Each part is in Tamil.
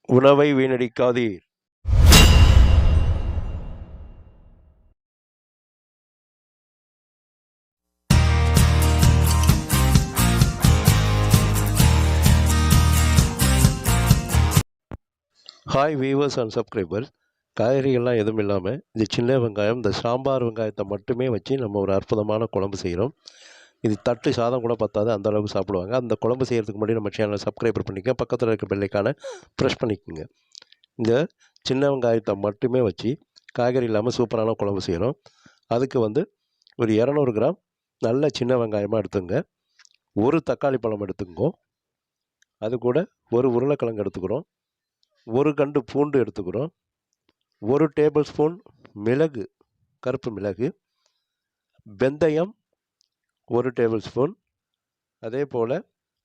உணவை வீணடிக்காதீர். Hi viewers and subscribers. காய்கறிகள்லாம் எதுவும் இல்லாமல் இந்த சின்ன வெங்காயம், இந்த சாம்பார் வெங்காயத்தை மட்டுமே வச்சு நம்ம ஒரு அற்புதமான குழம்பு செய்கிறோம். இது தட்டு சாதம் கூட பத்தாது, அந்த அளவுக்கு சாப்பிடுவாங்க. அந்த குழம்பு செய்கிறதுக்கு முன்னாடி நம்ம சேனலை சப்ஸ்கிரைபர் பண்ணிக்க, பக்கத்தில் இருக்க பெல்லைக்கான ப்ரெஸ் பண்ணிக்கோங்க. இந்த சின்ன வெங்காயத்தை மட்டுமே வச்சு காய்கறி இல்லாமல் சூப்பரான குழம்பு செய்கிறோம். அதுக்கு ஒரு 200 கிராம் நல்ல சின்ன வெங்காயமாக எடுத்துங்க. ஒரு தக்காளி பழம் எடுத்துக்கோ. அது கூட ஒரு உருளைக்கிழங்கு எடுத்துக்கிறோம். ஒரு கண்டு பூண்டு எடுத்துக்கிறோம். 1 டேபிள் ஸ்பூன் மிளகு, கருப்பு மிளகு, வெந்தயம் 1 டேபிள் ஸ்பூன், அதே போல்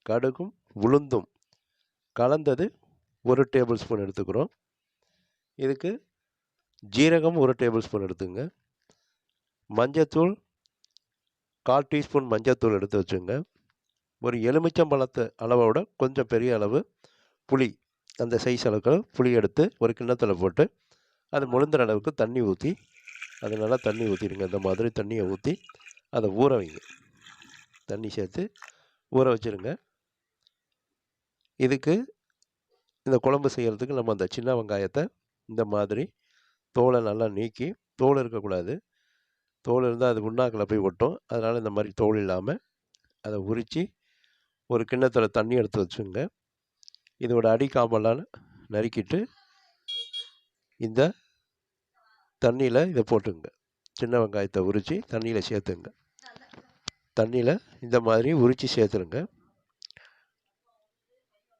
கடுகும் உளுந்தும் கலந்தது 1 டேபிள் ஸ்பூன் எடுத்துக்கிறோம். இதுக்கு ஜீரகம் 1 டேபிள் ஸ்பூன் எடுத்துங்க. மஞ்சத்தூள் 1/4 டீஸ்பூன் மஞ்சத்தூள் எடுத்து வச்சுங்க. ஒரு எலுமிச்சம்பழத்தை அளவோட கொஞ்சம் பெரிய அளவு புளி, அந்த சைஸ் அளவுக்கு புளி எடுத்து ஒரு கிண்ணத்தில் போட்டு அது முழுந்துற அளவுக்கு தண்ணி ஊற்றி, அது நல்லா தண்ணி ஊற்றிடுங்க. இந்த மாதிரி தண்ணியை ஊற்றி அதை ஊற வைங்க. தண்ணி சேர்த்து ஊற வச்சுருங்க. இதுக்கு இந்த குழம்பு செய்கிறதுக்கு நம்ம அந்த சின்ன வெங்காயத்தை இந்த மாதிரி தோலை நல்லா நீக்கி, தோல் இருக்கக்கூடாது, தோல் இருந்தால் அது உண்ணாக்கில் போய் ஒட்டும். அதனால் இந்த மாதிரி தோல் இல்லாமல் அதை உரித்து ஒரு கிண்ணத்தில் தண்ணி எடுத்து வச்சுங்க. இதோட அடிக்காம்பெல்லாம் நறுக்கிட்டு இந்த தண்ணியில் இதை போட்டுங்க. சின்ன வெங்காயத்தை உரித்து தண்ணியில் சேர்த்துங்க. தண்ணியில் இந்த மாதிரி உரித்து சேர்த்துருங்க.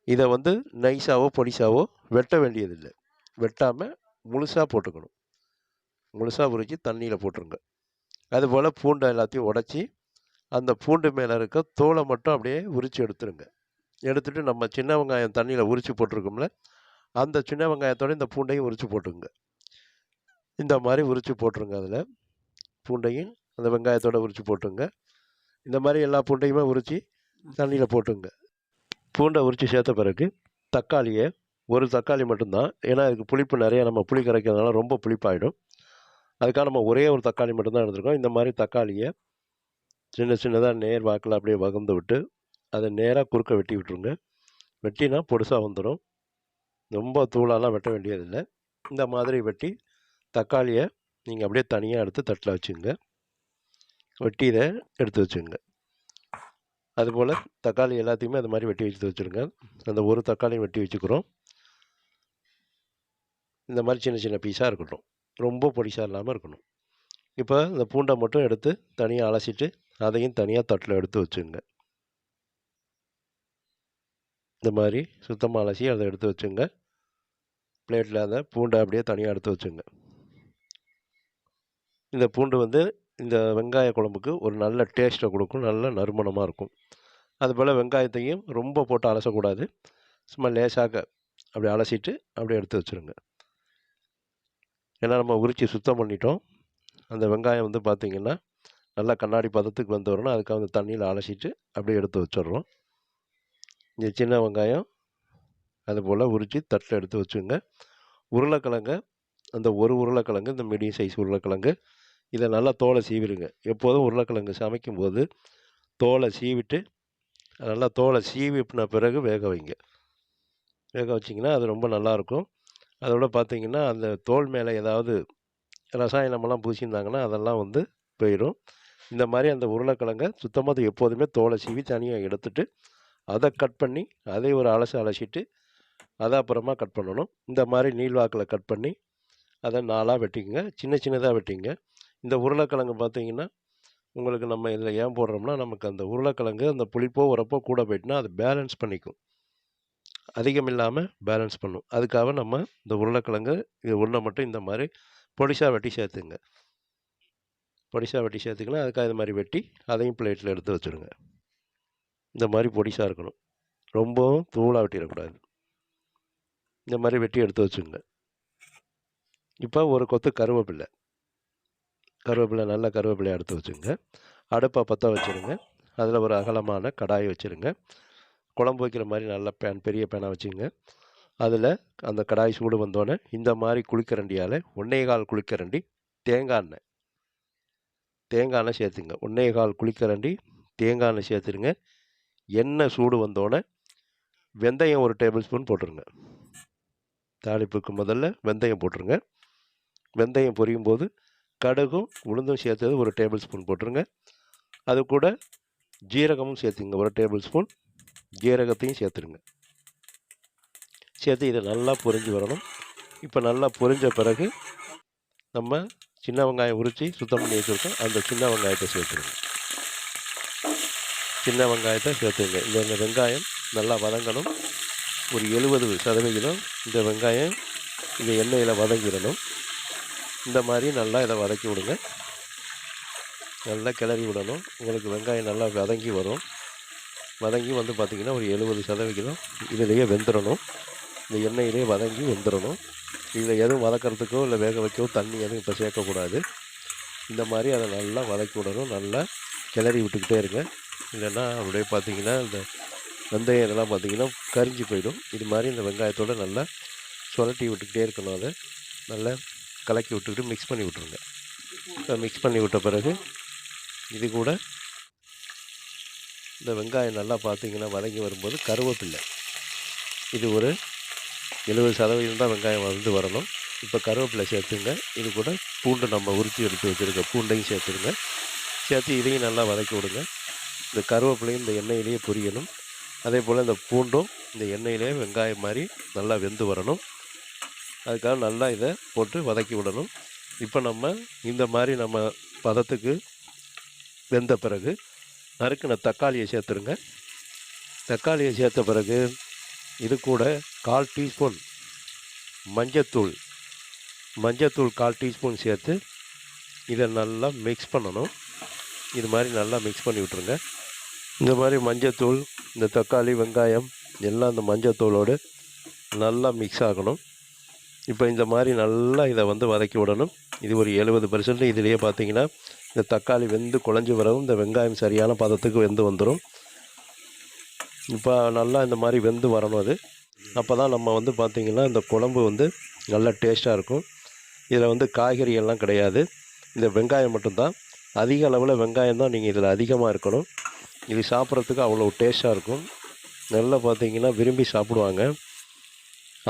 இதை நைஸாவோ பொடிசாவோ வெட்ட வேண்டியதில்லை. வெட்டாமல் முழுசாக போட்டுக்கணும். முழுசாக உரித்து தண்ணியில் போட்டுருங்க. அதுபோல் பூண்டை எல்லாத்தையும் உடச்சி அந்த பூண்டு மேலே இருக்க தோலை மட்டும் அப்படியே உரித்து எடுத்துருங்க. எடுத்துகிட்டு நம்ம சின்ன வெங்காயம் தண்ணியில் உரித்து போட்டிருக்கோம்ல, அந்த சின்ன வெங்காயத்தோடு இந்த பூண்டையும் உரித்து போட்டுருங்க. இந்த மாதிரி உரித்து போட்டுருங்க. அதில் பூண்டையும் அந்த வெங்காயத்தோடு உரித்து போட்டுருங்க. இந்த மாதிரி எல்லா பூண்டையுமே உரித்து தண்ணியில் போட்டுங்க. பூண்டை உரித்து சேர்த்த பிறகு தக்காளியை, ஒரு தக்காளி மட்டும்தான், ஏன்னா அதுக்கு புளிப்பு நிறையா, நம்ம புளி கரைக்கிறதுனால ரொம்ப புளிப்பாயிடும். அதுக்காக நம்ம ஒரே ஒரு தக்காளி மட்டும்தான் எடுத்துருக்கோம். இந்த மாதிரி தக்காளியை சின்ன சின்னதாக நேர் வாக்கில் அப்படியே வகுந்து விட்டு அதை நேராக குறுக்க வெட்டி விட்டுருங்க. வெட்டினா பொடுசாக வந்துடும். ரொம்ப தூளாலாம் வெட்ட வேண்டியதில்லை. இந்த மாதிரி வெட்டி தக்காளியை நீங்கள் அப்படியே தனியாக எடுத்து தட்டில் வச்சுங்க. வெட்டி இதை எடுத்து வச்சுங்க. அதுபோல் தக்காளி எல்லாத்தையுமே அது மாதிரி வெட்டி வச்சு வச்சுருங்க. அந்த ஒரு தக்காளியும் வெட்டி வச்சுக்கிறோம். இந்த மாதிரி சின்ன சின்ன பீஸாக இருக்கட்டும், ரொம்ப பொடிசாக இல்லாமல் இருக்கணும். இப்போ இந்த பூண்டை மட்டும் எடுத்து தனியாக அலசிட்டு அதையும் தனியாக தட்டில் எடுத்து வச்சுங்க. இந்த மாதிரி சுத்தமாக அலசி அதை எடுத்து வச்சுங்க. பிளேட்டில் அந்த பூண்டை அப்படியே தனியாக எடுத்து வச்சுங்க. இந்த பூண்டு இந்த வெங்காய குழம்புக்கு ஒரு நல்ல டேஸ்ட்டை கொடுக்கும், நல்ல நறுமணமாக இருக்கும். அதுபோல் வெங்காயத்தையும் ரொம்ப போட்டு அலசக்கூடாது, சும்மா லேசாக அப்படி அலசிட்டு அப்படியே எடுத்து வச்சுருங்க. ஏன்னா நம்ம உரித்து சுத்தம் பண்ணிட்டோம். அந்த வெங்காயம் பார்த்திங்கன்னா நல்லா கண்ணாடி பதத்துக்கு வந்து வரணும். அதுக்காக தண்ணியில் அலசிட்டு அப்படியே எடுத்து வச்சிடுறோம். இந்த சின்ன வெங்காயம் அதுபோல் உரித்து தட்டில் எடுத்து வச்சுங்க. உருளைக்கிழங்கு, அந்த ஒரு உருளைக்கிழங்கு, இந்த மீடியம் சைஸ் உருளைக்கிழங்கு, இதை நல்லா தோலை சீவிடுங்க. எப்போதும் உருளைக்கிழங்கு சமைக்கும்போது தோலை சீவிட்டு நல்லா தோலை சீவின பிறகு வேக வைங்க. வேக வச்சிங்கன்னா அது ரொம்ப நல்லாயிருக்கும். அதோட பார்த்திங்கன்னா அந்த தோல் மேலே ஏதாவது ரசாயனமெல்லாம் பூசியிருந்தாங்கன்னா அதெல்லாம் போயிடும். இந்த மாதிரி அந்த உருளைக்கிழங்கை சுத்தமாக எப்போதுமே தோலை சீவி தனியாக எடுத்துட்டு அதை கட் பண்ணி அதை ஒரு அலசிட்டு அதை அப்புறமா கட் பண்ணணும். இந்த மாதிரி நீள்வாக்கில் கட் பண்ணி அதை 4ஆக வெட்டிங்க, சின்ன சின்னதாக வெட்டிங்க. இந்த உருளைக்கிழங்கு பார்த்திங்கன்னா உங்களுக்கு நம்ம இதில் ஏன் போடுறோம்னா, நமக்கு அந்த உருளைக்கிழங்கு அந்த புளிப்போ உரப்போ கூட போயிட்டுனா அது பேலன்ஸ் பண்ணிக்கும், அதிகம் இல்லாமல் பேலன்ஸ் பண்ணும். அதுக்காக நம்ம இந்த உருளைக்கிழங்கு இது ஒன்றை மட்டும் இந்த மாதிரி பொடிசாக வெட்டி சேர்த்துங்க. பொடிசாக வெட்டி சேர்த்துக்கலாம். அதுக்காக இது மாதிரி வெட்டி அதையும் பிளேட்டில் எடுத்து வச்சுருங்க. இந்த மாதிரி பொடிசாக இருக்கணும், ரொம்பவும் தூளாக வெட்டிடக்கூடாது. இந்த மாதிரி வெட்டி எடுத்து வச்சுங்க. இப்போ ஒரு கொத்து கருவேப்பிலை நல்ல கருவேப்பிலையை எடுத்து வச்சுங்க. அடுப்பை பற்ற வச்சுருங்க. அதில் ஒரு அகலமான கடாயை வச்சுருங்க. குழம்பு வைக்கிற மாதிரி நல்ல பேன், பெரிய பேனாக வச்சுங்க. அதில் அந்த கடாய் சூடு வந்தோடனே இந்த மாதிரி குழிக்கரண்டியால் 1.25 குழிக்கரண்டி தேங்காய் எண்ணெய் சேர்த்துங்க. 1.25 குழிக்கரண்டி தேங்காய் எண்ணெய் சேர்த்துருங்க. எண்ணெய் சூடு வந்தோடனே வெந்தயம் 1 டேபிள் ஸ்பூன் போட்டுருங்க. தாளிப்புக்கு முதல்ல வெந்தயம் போட்டுருங்க. வெந்தயம் பொரியும் போது கடுகும் உளுந்தும் சேர்த்தது 1 டேபிள் ஸ்பூன் போட்டுருங்க. அது கூட ஜீரகமும் சேர்த்துங்க. 1 டேபிள் ஸ்பூன் ஜீரகத்தையும் சேர்த்துருங்க. சேர்த்து இதை நல்லா பொரிஞ்சு வரணும். இப்போ நல்லா பொரிஞ்ச பிறகு நம்ம சின்ன வெங்காயம் உரித்து சுத்தம் பண்ணி வச்சுருக்கோம். அந்த சின்ன வெங்காயத்தை சேர்த்துருங்க. சின்ன வெங்காயத்தை சேர்த்துங்க. இந்த வெங்காயம் நல்லா வதங்கணும். ஒரு 70% இந்த வெங்காயம் இந்த எண்ணெயில் வதங்கிடணும். இந்த மாதிரி நல்லா இதை வதக்கி விடுங்க. நல்லா கிளறி விடணும். உங்களுக்கு வெங்காயம் நல்லா வதங்கி வரும். வதங்கி வந்து பார்த்திங்கன்னா ஒரு 70% இதிலேயே வெந்துடணும். இந்த எண்ணெயிலே வதங்கி வெந்துடணும். இதில் எதுவும் வதக்கிறதுக்கோ இல்லை வேக வைக்கவோ தண்ணி எதுவும் இப்போ சேர்க்கக்கூடாது. இந்த மாதிரி அதை நல்லா வதக்கி விடணும். நல்லா கிளறி விட்டுக்கிட்டே இருங்க. இல்லைன்னா அப்படியே பார்த்திங்கன்னா இந்த வெந்தயம் இதெல்லாம் பார்த்திங்கன்னா கரிஞ்சு போயிடும். இது மாதிரி இந்த வெங்காயத்தோடு நல்லா சுரட்டி விட்டுக்கிட்டே இருக்கணும். அதை நல்லா கலக்கி விட்டுக்கிட்டு மிக்ஸ் பண்ணி விட்ருங்க. மிக்ஸ் பண்ணி விட்ட பிறகு இது கூட இந்த வெங்காயம் நல்லா பார்த்திங்கன்னா வதங்கி வரும்போது கருவேப்பில்லை, இது ஒரு 70% தான் வெங்காயம் வந்து வரணும். இப்போ கருவேப்பிலை சேர்த்துங்க. இது கூட பூண்டு நம்ம உரித்து எடுத்து வச்சுருக்க பூண்டையும் சேர்த்துருங்க. சேர்த்து இதையும் நல்லா வதக்கி விடுங்க. இந்த கருவேப்பிலையும் இந்த எண்ணெயிலேயே பொரியணும். அதே போல் இந்த பூண்டும் இந்த எண்ணெயிலே வெங்காயம் மாதிரி நல்லா வெந்து வரணும். அதுக்காக நல்லா இதை போட்டு வதக்கி விடணும். இப்போ நம்ம இந்த மாதிரி நம்ம பதத்துக்கு வெந்த பிறகு நறுக்கின தக்காளியை சேர்த்துருங்க. தக்காளியை சேர்த்த பிறகு இது கூட 1/4 டீஸ்பூன் மஞ்சத்தூள் 1/4 டீஸ்பூன் சேர்த்து இதை நல்லா மிக்ஸ் பண்ணணும். இது மாதிரி நல்லா மிக்ஸ் பண்ணி விட்ருங்க. இந்த மாதிரி மஞ்சத்தூள், இந்த தக்காளி, வெங்காயம் எல்லாம் இந்த மஞ்சத்தூளோடு நல்லா மிக்ஸ் ஆகணும். இப்போ இந்த மாதிரி நல்லா இதை வந்து வதக்கி விடணும். இது ஒரு 70% இதுலேயே பார்த்திங்கன்னா இந்த தக்காளி வெந்து குழஞ்சி வரவும் இந்த வெங்காயம் சரியான பதத்துக்கு வெந்து வந்துடும். இப்போ நல்லா இந்த மாதிரி வெந்து வரணும். அது அப்போ தான் நம்ம வந்து பார்த்திங்கன்னா இந்த குழம்பு வந்து நல்லா டேஸ்ட்டாக இருக்கும். இதில் வந்து காய்கறி எல்லாம் கிடையாது, இந்த வெங்காயம் மட்டும்தான். அதிக அளவில் வெங்காயம் தான் நீங்கள் இதில் அதிகமாக இருக்கணும். இது சாப்பிட்றதுக்கு அவ்வளோ டேஸ்ட்டாக இருக்கும். நல்லா பார்த்திங்கன்னா விரும்பி சாப்பிடுவாங்க.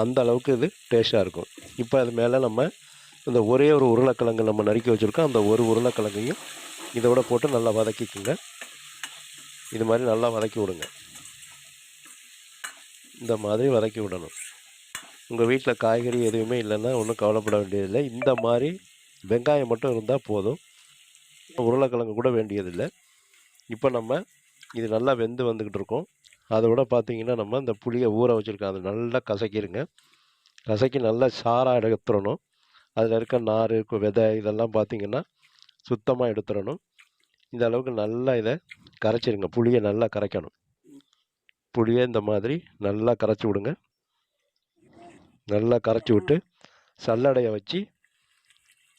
அந்த அளவுக்கு இது டேஸ்ட்டாக இருக்கும். இப்போ அது மேலே நம்ம இந்த ஒரே ஒரு உருளைக்கிழங்கு நம்ம நறுக்கி வச்சுருக்கோம். அந்த ஒரு உருளைக்கிழங்கையும் இதோட போட்டு நல்லா வதக்கிக்குங்க. இது மாதிரி நல்லா வதக்கி விடுங்க. இந்த மாதிரி வதக்கி விடணும். உங்கள் வீட்டில் காய்கறி எதுவுமே இல்லைன்னா ஒன்றும் கவலைப்பட வேண்டியதில்லை. இந்த மாதிரி வெங்காயம் மட்டும் இருந்தால் போதும். உருளைக்கிழங்கு கூட வேண்டியதில்லை. இப்போ நம்ம இது நல்லா வெந்து வந்துக்கிட்டு இருக்கோம். அதோட பார்த்திங்கன்னா நம்ம இந்த புளியை ஊற வச்சுருக்கோம். அதை நல்லா கசக்கிடுங்க. கசக்கி நல்லா சாராக எடுத்துடணும். அதில் இருக்க நார், விதை இதெல்லாம் பார்த்திங்கன்னா சுத்தமாக எடுத்துடணும். இந்த அளவுக்கு நல்லா இதை கரைச்சிடுங்க. புளியை நல்லா கரைக்கணும். புளியை இந்த மாதிரி நல்லா கரைச்சி விடுங்க. நல்லா கரைச்சி விட்டு சல்லடையை வச்சு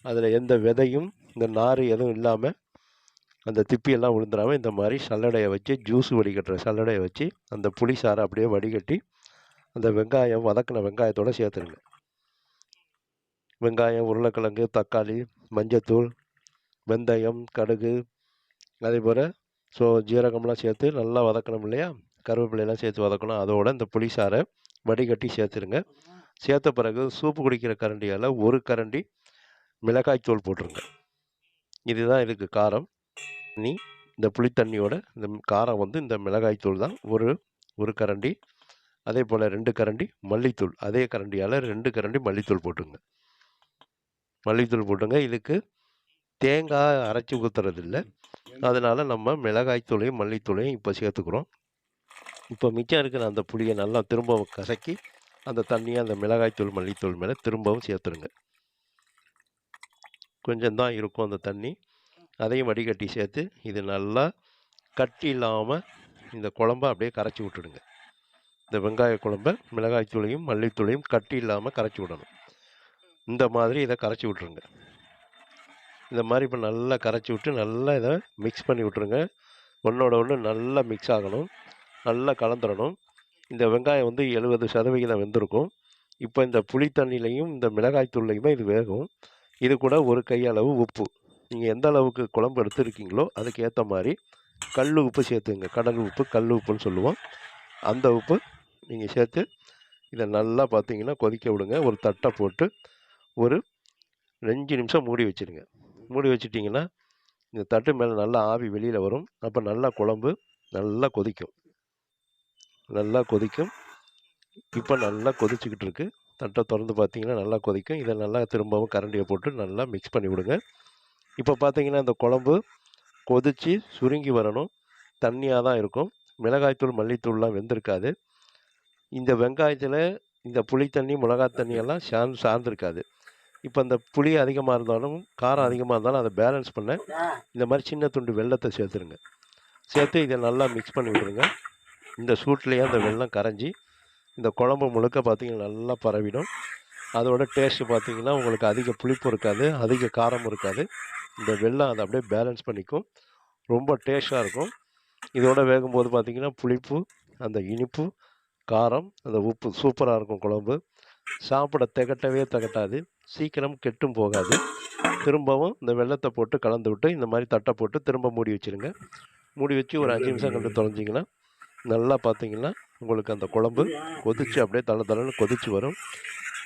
அதில் எந்த விதையும் இந்த நார் எதுவும் இல்லாமல் அந்த திப்பியெல்லாம் விழுந்துடாமல் இந்த மாதிரி சல்லடையை வச்சு ஜூஸ் வடிகட்டுற சல்லடையை வச்சு அந்த புளி சாறை அப்படியே வடிகட்டி அந்த வெங்காயம் வதக்கின வெங்காயத்தோடு சேர்த்துருங்க. வெங்காயம், உருளைக்கிழங்கு, தக்காளி, மஞ்சத்தூள், வெந்தயம், கடுகு, அதே போல் ஜீரகம்லாம் சேர்த்து நல்லா வதக்கணும் இல்லையா, கருவேப்பிலையெல்லாம் சேர்த்து வதக்கணும். அதோடு இந்த புளி சாறை வடிகட்டி சேர்த்துருங்க. சேர்த்த பிறகு சூப்பு குடிக்கிற கரண்டியால் 1 கரண்டி மிளகாய்த்தூள் போட்டுருங்க. இதுதான் இதுக்கு காரம். இந்த புளித்தண்ணியோட இந்த காரம் வந்து இந்த மிளகாய்த்தூள் தான். ஒரு கரண்டி. அதே போல் 2 கரண்டி மல்லித்தூள். அதே கரண்டியால் 2 கரண்டி மல்லித்தூள் போட்டுங்க. மல்லித்தூள் போட்டுங்க. இதுக்கு தேங்காய் அரைச்சி ஊற்றுறதில்ல, அதனால் நம்ம மிளகாய்த்தூளையும் மல்லித்தூளையும் இப்போ சேர்த்துக்கிறோம். இப்போ மிச்சம் இருக்கிற அந்த புளியை நல்லா திரும்பவும் கசக்கி அந்த தண்ணியை அந்த மிளகாய்த்தூள் மல்லித்தூள் மேலே திரும்பவும் சேர்த்துருங்க. கொஞ்சம் தான் இருக்கும் அந்த தண்ணி. அதையும் வடிகட்டி சேர்த்து இது நல்லா கட்டி இல்லாமல் இந்த குழம்ப அப்படியே கரைச்சி விட்டுடுங்க. இந்த வெங்காய குழம்ப மிளகாய்த்தூளையும் மல்லித்தூளையும் கட்டி இல்லாமல் கரைச்சி விடணும். இந்த மாதிரி இதை கரைச்சி விட்ருங்க. இந்த மாதிரி இப்போ நல்லா கரைச்சி விட்டு நல்லா இதை மிக்ஸ் பண்ணி விட்ருங்க. ஒன்றோட ஒன்று நல்லா மிக்ஸ் ஆகணும். நல்லா கலந்துடணும். இந்த வெங்காயம் வந்து 70% வெந்திருக்கும். இப்போ இந்த புளி தண்ணிலையும் இந்த மிளகாய் தூள்லையுமே இது வேகும். இது கூட ஒரு கை அளவு உப்பு, நீங்கள் எந்த அளவுக்கு குழம்பு எடுத்துருக்கீங்களோ அதுக்கு ஏற்ற மாதிரி கல் உப்பு சேர்த்துங்க. கடல் உப்பு, கல் உப்புன்னு சொல்லுவோம். அந்த உப்பு நீங்கள் சேர்த்து இதை நல்லா பார்த்தீங்கன்னா கொதிக்க விடுங்க. ஒரு தட்டை போட்டு ஒரு 5 நிமிஷம் மூடி வச்சுருங்க. மூடி வச்சிட்டிங்கன்னா இந்த தட்டு மேலே நல்லா ஆவி வெளியில் வரும். அப்போ நல்லா குழம்பு நல்லா கொதிக்கும், நல்லா கொதிக்கும். இப்போ நல்லா கொதிச்சுக்கிட்டு இருக்கு. தட்டை திறந்து பார்த்தீங்கன்னா நல்லா கொதிக்கும். இதை நல்லா திரும்பவும் கரண்டியை போட்டு நல்லா மிக்ஸ் பண்ணி விடுங்க. இப்போ பார்த்தீங்கன்னா இந்த குழம்பு கொதித்து சுருங்கி வரணும். தண்ணியாக தான் இருக்கும். மிளகாய்த்தூள் மல்லித்தூள்லாம் வெந்திருக்காது. இந்த வெங்காயத்தில் இந்த புளி தண்ணி மிளகாய் தண்ணியெல்லாம் சார்ந்திருக்காது. இப்போ இந்த புளி அதிகமாக இருந்தாலும் காரம் அதிகமாக இருந்தாலும் அதை பேலன்ஸ் பண்ண இந்த மாதிரி சின்ன துண்டு வெல்லத்தை சேர்த்துருங்க. சேர்த்து இதை நல்லா மிக்ஸ் பண்ணி விட்டுருங்க. இந்த சூட்லேயே அந்த வெல்லம் கரைஞ்சி இந்த குழம்பு முழுக்க பார்த்திங்கன்னா நல்லா பரவிடும். அதோட டேஸ்ட்டு பார்த்திங்கன்னா உங்களுக்கு அதிக புளிப்பு இருக்காது, அதிக காரமும் இருக்காது. இந்த வெல்லம் அதை அப்படியே பேலன்ஸ் பண்ணிக்கும். ரொம்ப டேஸ்ட்டாக இருக்கும். இதோட வேகும்போது பார்த்திங்கன்னா புளிப்பு, அந்த இனிப்பு, காரம், அந்த உப்பு சூப்பராக இருக்கும் குழம்பு. சாப்பிட திகட்டவே திகட்டாது, சீக்கிரம் கெட்டும் போகாது. திரும்பவும் இந்த வெல்லத்தை போட்டு கலந்து விட்டு இந்த மாதிரி தட்டை போட்டு திரும்ப மூடி வச்சுருங்க. மூடி வச்சு ஒரு 5 நிமிஷம் கண்டு தொலைஞ்சிங்கன்னா நல்லா பார்த்தீங்கன்னா உங்களுக்கு அந்த குழம்பு கொதித்து அப்படியே தளன்னு கொதித்து வரும்.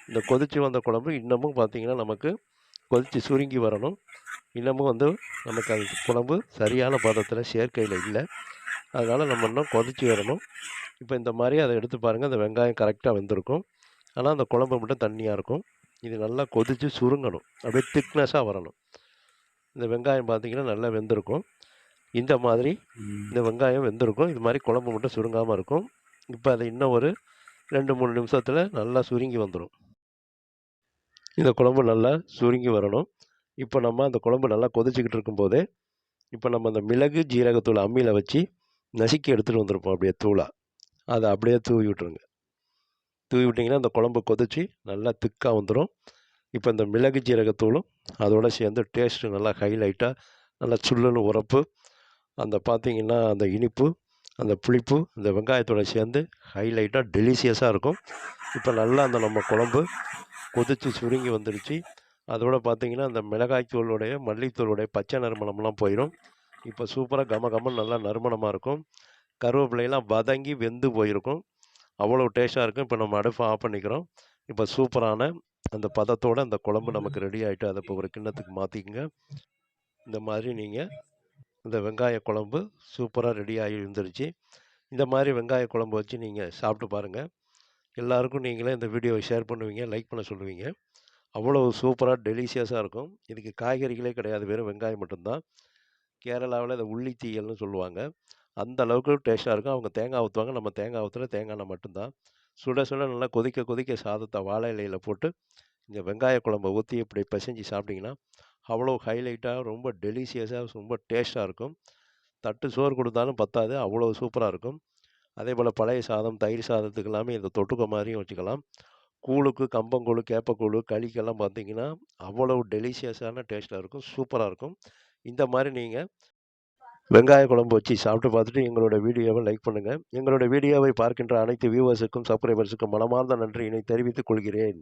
இந்த கொதித்து வந்த குழம்பு இன்னமும் பார்த்திங்கன்னா நமக்கு கொதித்து சுருங்கி வரணும். இன்னமும் வந்து நமக்கு அந்த குழம்பு சரியான பதத்தில் சேர்க்கையில் இல்லை. அதனால் நம்ம இன்னும் கொதித்து வரணும். இப்போ இந்த மாதிரி அதை எடுத்து பாருங்கள். அந்த வெங்காயம் கரெக்டாக வெந்திருக்கும். ஆனால் அந்த குழம்பு மட்டும் தண்ணியாக இருக்கும். இது நல்லா கொதித்து சுருங்கணும், அப்படியே திக்னஸாக வரணும். இந்த வெங்காயம் பார்த்திங்கன்னா நல்லா வெந்திருக்கும். இந்த மாதிரி இந்த வெங்காயம் வெந்திருக்கும். இது மாதிரி குழம்பு மட்டும் சுருங்காமல் இருக்கும். இப்போ அதை இன்னும் ஒரு 2-3 நிமிஷத்தில் நல்லா சுருங்கி வந்துடும். இந்த குழம்பு நல்லா சுருங்கி வரணும். இப்போ நம்ம அந்த குழம்பு நல்லா கொதிச்சுக்கிட்டு இருக்கும்போதே இப்போ நம்ம அந்த மிளகு ஜீரகத்தூள் அம்மியில் வச்சு நசுக்கி எடுத்துகிட்டு வந்திருப்போம் அப்படியே தூளாக. அதை அப்படியே தூவி விட்டுருங்க. தூவி விட்டிங்கன்னா அந்த குழம்பு கொதித்து நல்லா திக்காக வந்துடும். இப்போ இந்த மிளகு ஜீரகத்தூளும் அதோடு சேர்ந்து டேஸ்ட்டு நல்லா ஹைலைட்டாக நல்லா சுள்ளுன்னு உரப்பு, அந்த பார்த்திங்கன்னா அந்த இனிப்பு, அந்த புளிப்பு இந்த வெங்காயத்தோடு சேர்ந்து ஹைலைட்டாக டெலிஷியஸாக இருக்கும். இப்போ நல்லா அந்த நம்ம குழம்பு கொதித்து சுருங்கி வந்துடுச்சு. அதோடு பார்த்திங்கன்னா அந்த மிளகாய்த்தூளுடைய மல்லித்தூளுடைய பச்சை நறுமணம்லாம் போயிடும். இப்போ சூப்பராக கமகமன்னு நல்லா நறுமணமாக இருக்கும். கருவேப்பிலையெல்லாம் வதங்கி வெந்து போயிருக்கும். அவ்வளோ டேஸ்ட்டாக இருக்கும். இப்போ நம்ம அடுப்பை ஆஃப் பண்ணிக்கிறோம். இப்போ சூப்பரான அந்த பதத்தோடு அந்த குழம்பு நமக்கு ரெடி ஆகிட்டு அதை இப்போ ஒரு கிண்ணத்துக்கு மாற்றிக்கங்க. இந்த மாதிரி நீங்கள் இந்த வெங்காய குழம்பு சூப்பராக ரெடி ஆகி இருந்துருச்சு. இந்த மாதிரி வெங்காய குழம்பு வச்சு நீங்கள் சாப்பிட்டு பாருங்கள். எல்லாருக்கும் நீங்களே இந்த வீடியோவை ஷேர் பண்ணுவீங்க, லைக் பண்ண சொல்லுவீங்க. அவ்வளோ சூப்பராக டெலிஷியஸாக இருக்கும். இதுக்கு காய்கறிகளே கிடையாது, வெறும் வெங்காயம் மட்டும்தான். கேரளாவில் இதை உள்ளி தீயல்னு சொல்லுவாங்க. அந்த அளவுக்கு டேஸ்ட்டாக இருக்கும். அவங்க தேங்காய் ஊற்றுவாங்க, நம்ம தேங்காய் ஊற்றுல தேங்காய் எண்ணெய் மட்டும்தான். சுட சுட நல்லா கொதிக்க கொதிக்க சாதத்தை வாழை இலையில் போட்டு இந்த வெங்காய குழம்பை ஊற்றி இப்படி பிசைஞ்சு சாப்பிட்டிங்கன்னா அவ்வளோ ஹைலைட்டாக ரொம்ப டெலிஷியஸாக ரொம்ப டேஸ்ட்டாக இருக்கும். தட்டு சோறு கொடுத்தாலும் பத்தாது, அவ்வளோ சூப்பராக இருக்கும். அதே போல் பழைய சாதம், தயிர் சாதத்துக்கு எல்லாமே இதை தொட்டுக்க மாதிரியும் வச்சுக்கலாம். கூழுக்கு, கம்பங்கூழ், கேப்பக்கூழ், களிக்கெல்லாம் பார்த்திங்கன்னா அவ்வளோ டெலிஷியஸான டேஸ்ட்டாக இருக்கும், சூப்பராக இருக்கும். இந்த மாதிரி நீங்கள் வெங்காய குழம்பு வச்சு சாப்பிட்டு பார்த்துட்டு எங்களோட வீடியோவை லைக் பண்ணுங்கள். எங்களோட வீடியோவை பார்க்கின்ற அனைத்து வியூவர்ஸுக்கும் சப்ஸ்கிரைபர்ஸுக்கும் மனமார்ந்த நன்றியினை தெரிவித்துக் கொள்கிறேன்.